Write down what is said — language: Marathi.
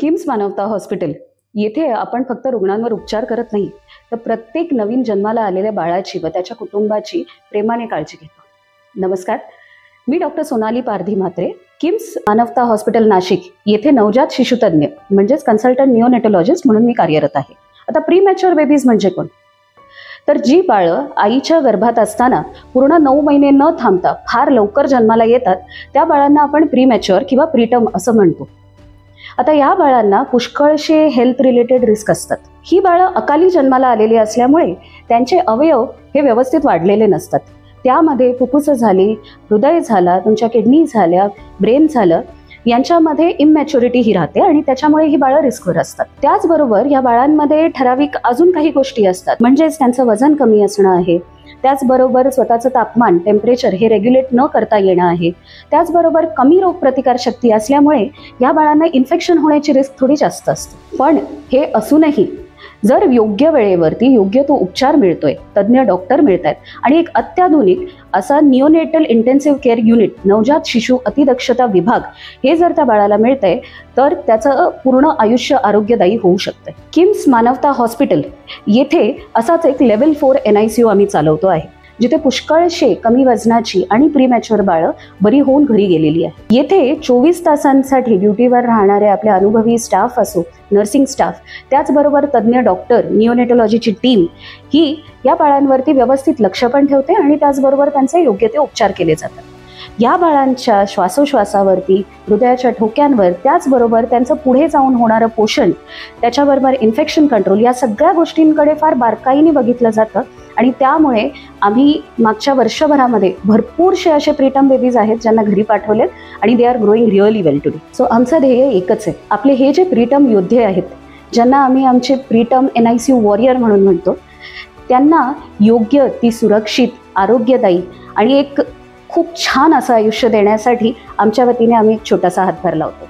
किम्स मानवता हॉस्पिटल येथे आपण फक्त रुग्णांवर उपचार करत नाही, तर प्रत्येक नवीन जन्माला आलेल्या बाळाची व त्याच्या कुटुंबाची प्रेमाने काळजी घेतो। नमस्कार, मी डॉक्टर सोनाली पारधी म्हात्रे, किम्स मानवता हॉस्पिटल नाशिक येथे नवजात शिशुतज्ञ म्हणजेच कन्सल्टंट निओनेटोलॉजिस्ट म्हणून मी कार्यरत आहे। आता प्रीमॅच्युअर बेबीज म्हणजे कोण? तर जी बाळं आईच्या गर्भात असताना पूर्ण 9 महिने न थांबता फार लवकर जन्माला येतात त्या बाळांना आपण प्रीमॅच्युअर किंवा प्रीटर्म असं म्हणतो। आता या बाळांना पुष्कळशे हेल्थ रिलेटेड रिस्क असतात। ही बाळं अकाली जन्माला आलेली असल्यामुळे त्यांचे अवयव हे व्यवस्थित वाढलेले नसतात। त्यामध्ये फुफ्फुस झाली, हृदय झाला, तुमच्या किडनी झाल्या, ब्रेन झालं, यांच्यामध्ये इमॅच्युरिटी ही राहते आणि त्याच्यामुळे ही बाळं रिस्कवर असतात। त्याचबरोबर या बाळांमध्ये ठराविक अजून काही गोष्टी असतात, म्हणजेच त्यांचं वजन कमी असणं आहे, त्याचबरोबर स्वतःचं तापमान टेम्परेचर हे रेग्युलेट न करता येणं आहे, त्याचबरोबर कमी रोगप्रतिकार शक्ती असल्यामुळे या बाळांना इन्फेक्शन होण्याची रिस्क थोडी जास्त असते। पण हे असूनही जर योग्य वेळेवरती योग्य तो उपचार मिळतोय, तज्ञ डॉक्टर मिळतात आणि एक अत्याधुनिक असा निओनेटल इंटेन्सिव्ह केअर युनिट नवजात शिशु अतिदक्षता विभाग हे जर त्या बाळाला मिळतंय तर त्याचं पूर्ण आयुष्य आरोग्यदायी होऊ शकतं। किम्स मानवता हॉस्पिटल येथे असाच एक लेव्हल 4 NICU आम्ही चालवतो आहे, जिथे पुष्कळशे कमी वजनाची आणि प्रीमॅच्युअर बाळं बरी होऊन घरी गेलेली आहे। येथे 24 तासांसाठी ड्युटीवर राहणारे आपले अनुभवी स्टाफ असो, नर्सिंग स्टाफ, त्याचबरोबर तज्ञ डॉक्टर, निओनेटोलॉजीची टीम ही या बाळांवरती व्यवस्थित लक्ष पण ठेवते आणि त्याचबरोबर त्यांचे योग्य ते उपचार केले जातात। या बाळांच्या श्वासोश्वासावरती, हृदयाच्या ठोक्यांवर, त्याचबरोबर त्यांचं पुढे जाऊन होणारं पोषण, त्याच्याबरोबर इन्फेक्शन कंट्रोल या सगळ्या गोष्टींकडे फार बारकाईने बघितलं जातं आणि त्यामुळे आम्ही मागच्या वर्षभरामध्ये भरपूरसे असे प्रीटर्म बेबीज आहेत ज्यांना घरी पाठवलेत आणि they are growing really well today. So आमचं ध्येय एकच आहे, आपले हे जे प्रीटर्म योद्धे आहेत ज्यांना आम्ही आमचे प्रीटर्म NICU वॉरियर म्हणून म्हणतो, त्यांना योग्य ती सुरक्षित, आरोग्यदायी आणि एक खूप छान असं आयुष्य देण्यासाठी आमच्या वतीने आम्ही एक छोटासा हातभार लावतो।